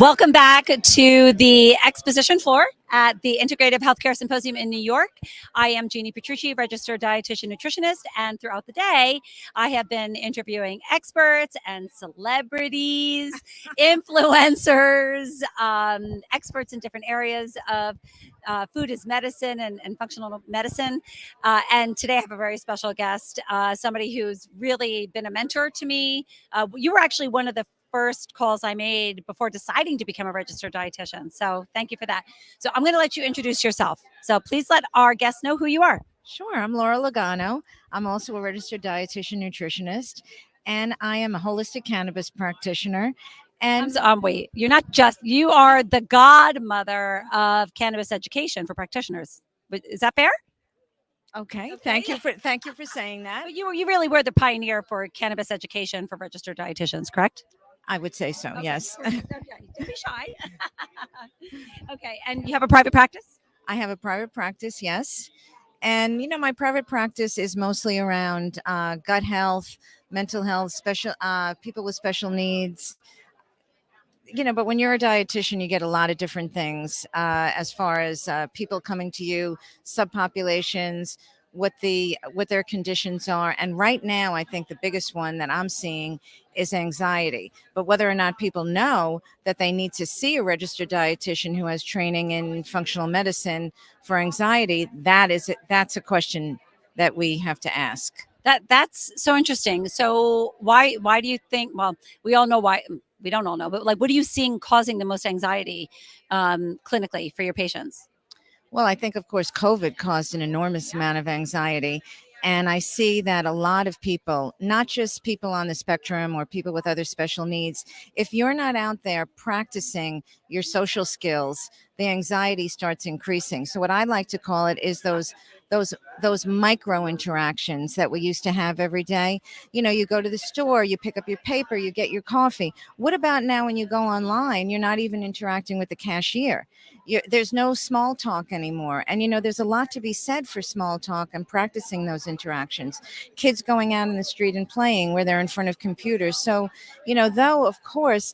Welcome back to the exposition floor at the Integrative Healthcare Symposium in New York. I am Jeannie Petrucci, registered dietitian nutritionist, and throughout the day, I have been interviewing experts and celebrities, influencers, experts in different areas of food as medicine and functional medicine. And today I have a very special guest, somebody who's really been a mentor to me. You were actually one of the first calls I made before deciding to become a registered dietitian. So thank you for that. So I'm going to let you introduce yourself. So please let our guests know who you are. Sure. I'm Laura Logano. I'm also a registered dietitian nutritionist, and I am a holistic cannabis practitioner. And Wait, you are the godmother of cannabis education for practitioners. Is that fair? okay, thank you for saying that. But you really were the pioneer for cannabis education for registered dietitians, correct? I would say so. Okay. Yes. Okay. Don't be shy. Okay, and you have a private practice? I have a private practice. Yes. And my private practice is mostly around gut health, mental health, special people with special needs. But when you're a dietitian, you get a lot of different things as far as people coming to you, subpopulations, what their conditions are. And right now, I think the biggest one that I'm seeing is anxiety. But whether or not people know that they need to see a registered dietitian who has training in functional medicine for anxiety, that's a question that we have to ask. That's so interesting. So why do you think? Well, we all know why. We don't all know, but like, what are you seeing causing the most anxiety clinically for your patients? Well, I think, of course, COVID caused an enormous amount of anxiety. And I see that a lot of people, not just people on the spectrum or people with other special needs, if you're not out there practicing your social skills, the anxiety starts increasing. So what I like to call it is those micro interactions that we used to have every day. You go to the store, you pick up your paper, you get your coffee. What about now when you go online, you're not even interacting with the cashier? There's no small talk anymore. And, there's a lot to be said for small talk and practicing those interactions. Kids going out in the street and playing where they're in front of computers. So, though, of course,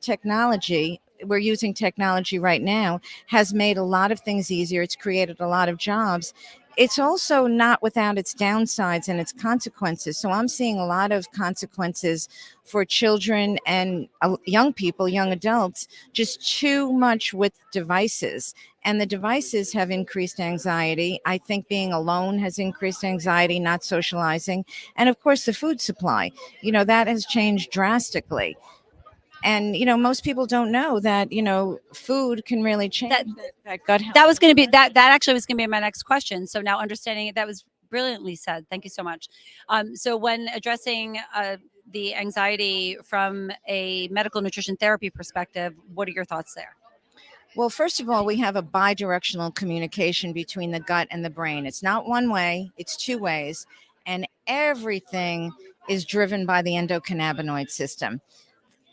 we're using technology right now, has made a lot of things easier. It's created a lot of jobs. It's also not without its downsides and its consequences. So I'm seeing a lot of consequences for children and young people, young adults, just too much with devices. And the devices have increased anxiety. I think being alone has increased anxiety, not socializing. And of course, the food supply, that has changed drastically. And most people don't know that food can really change that gut health. That was going to be that actually was going to be my next question. So now understanding it, that was brilliantly said. Thank you so much. So when addressing the anxiety from a medical nutrition therapy perspective, what are your thoughts there? Well, first of all, we have a bidirectional communication between the gut and the brain. It's not one way, it's two ways. And everything is driven by the endocannabinoid system.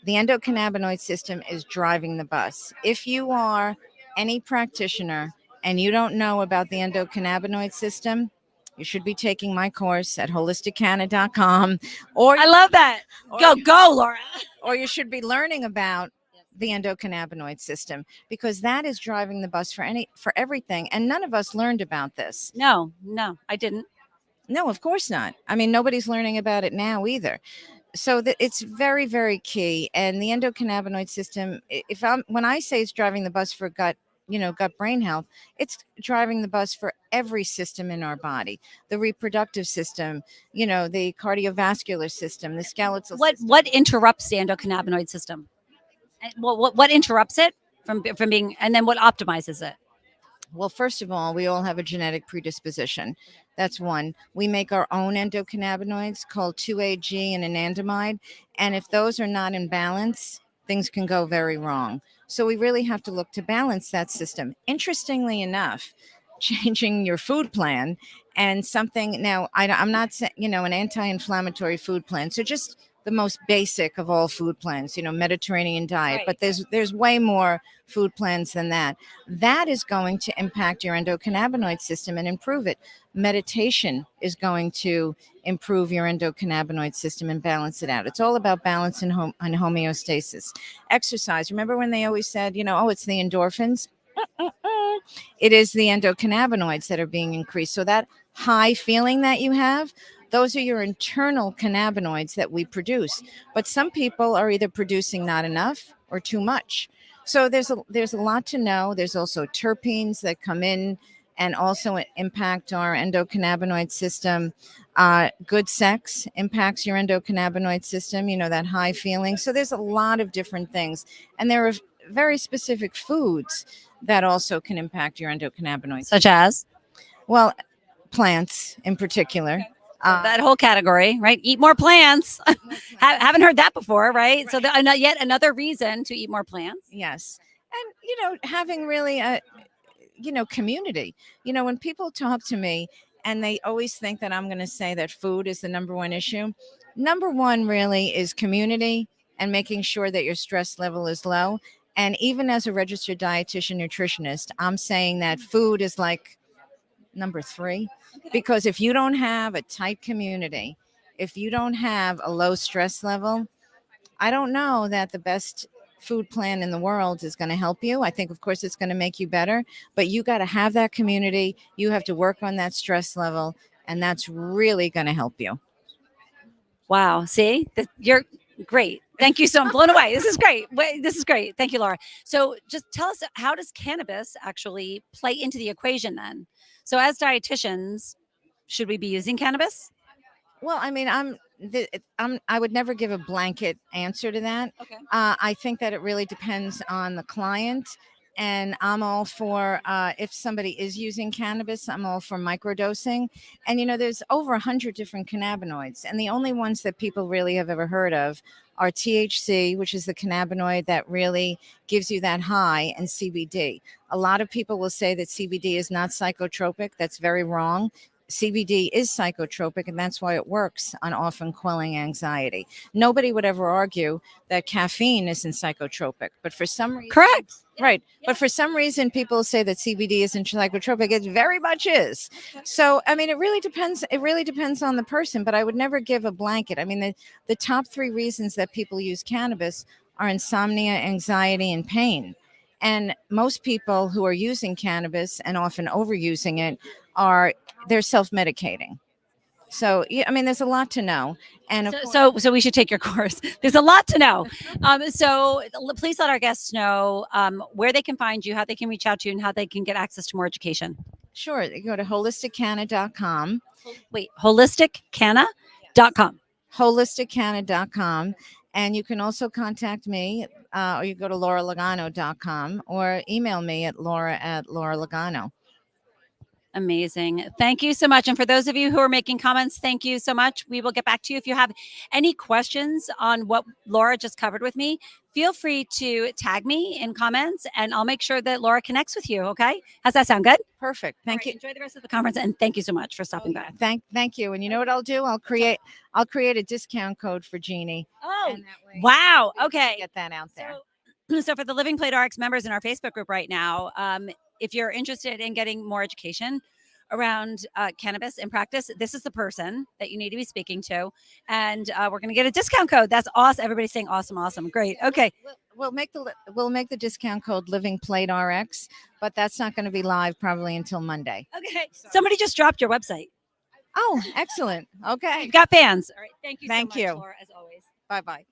The endocannabinoid system is driving the bus. If you are any practitioner and you don't know about the endocannabinoid system, you should be taking my course at holisticcanna.com. I love that. Go, Laura. Or you should be learning about the endocannabinoid system, because that is driving the bus for everything. And none of us learned about this. No, I didn't. No, of course not. I mean, nobody's learning about it now either. So it's very, very key. And the endocannabinoid system, when I say it's driving the bus for gut brain health, it's driving the bus for every system in our body: the reproductive system, the cardiovascular system, the skeletal system. What interrupts the endocannabinoid system? What interrupts it from being, and then what optimizes it? Well, first of all, we all have a genetic predisposition. That's one. We make our own endocannabinoids called 2-AG and anandamide. And if those are not in balance, things can go very wrong. So we really have to look to balance that system. Interestingly enough, changing your food plan and something now, I'm not saying, an anti-inflammatory food plan. So just the most basic of all food plans, Mediterranean diet, Right. but there's way more food plans than that. That is going to impact your endocannabinoid system and improve it. Meditation is going to improve your endocannabinoid system and balance it out. It's all about balance and homeostasis. Exercise. Remember when they always said, oh, it's the endorphins? It is the endocannabinoids that are being increased. So that high feeling that you have, those are your internal cannabinoids that we produce. But some people are either producing not enough or too much. So there's a lot to know. There's also terpenes that come in and also impact our endocannabinoid system. Good sex impacts your endocannabinoid system, that high feeling. So there's a lot of different things. And there are very specific foods that also can impact your endocannabinoids. Such as? Well, plants in particular. Okay. So that whole category, right? Eat more plants. Haven't heard that before, right? So yet another reason to eat more plants. Yes. And, having really a, community. When people talk to me and they always think that I'm going to say that food is the number one issue, number one really is community and making sure that your stress level is low. And even as a registered dietitian nutritionist, I'm saying that food is like number three, because if you don't have a tight community, if you don't have a low stress level, I don't know that the best food plan in the world is going to help you. I think, of course, it's going to make you better, but you got to have that community. You have to work on that stress level, and that's really going to help you. Wow. See, you're great. Thank you. So I'm blown away. This is great. This is great. Thank you, Laura. So just tell us, how does cannabis actually play into the equation then? So as dietitians, should we be using cannabis? Well, I mean, I would never give a blanket answer to that. Okay. I think that it really depends on the client. And I'm all for, if somebody is using cannabis, I'm all for microdosing. And, there's over 100 different cannabinoids. And the only ones that people really have ever heard of are THC, which is the cannabinoid that really gives you that high, and CBD. A lot of people will say that CBD is not psychotropic. That's very wrong. CBD is psychotropic, and that's why it works on often quelling anxiety. Nobody would ever argue that caffeine isn't psychotropic, but for some reason, correct, right? Yeah. But for some reason, people say that CBD isn't psychotropic. It very much is. Okay. So, I mean, it really depends. It really depends on the person. But I would never give a blanket. I mean, the top three reasons that people use cannabis are insomnia, anxiety, and pain. And most people who are using cannabis and often overusing it they're self-medicating. So, yeah, I mean, there's a lot to know. And so we should take your course. There's a lot to know. So please let our guests know where they can find you, how they can reach out to you, and how they can get access to more education. Sure. You go to holisticcanna.com. Wait, holisticcanna.com. Holisticcanna.com. And you can also contact me, or you go to lauralagano.com, or email me at laura@lauralagano. Amazing. Thank you so much. And for those of you who are making comments, thank you so much. We will get back to you. If you have any questions on what Laura just covered with me, feel free to tag me in comments and I'll make sure that Laura connects with you. Okay. How's that sound good? Perfect. Thank you. Enjoy the rest of the conference. And thank you so much for stopping by. Thank you. And you know what I'll do? I'll create a discount code for Jeannie. Oh, wow. Okay. Get that out there. So for the Living Plate RX members in our Facebook group right now, if you're interested in getting more education around cannabis in practice, this is the person that you need to be speaking to. And we're going to get a discount code. That's awesome. Everybody's saying awesome, awesome. Great. Okay. We'll make the discount code Living Plate RX, but that's not going to be live probably until Monday. Okay. Somebody just dropped your website. Oh, excellent. Okay. You've got fans. All right. Thank you so much, you. Laura, as always. Bye-bye.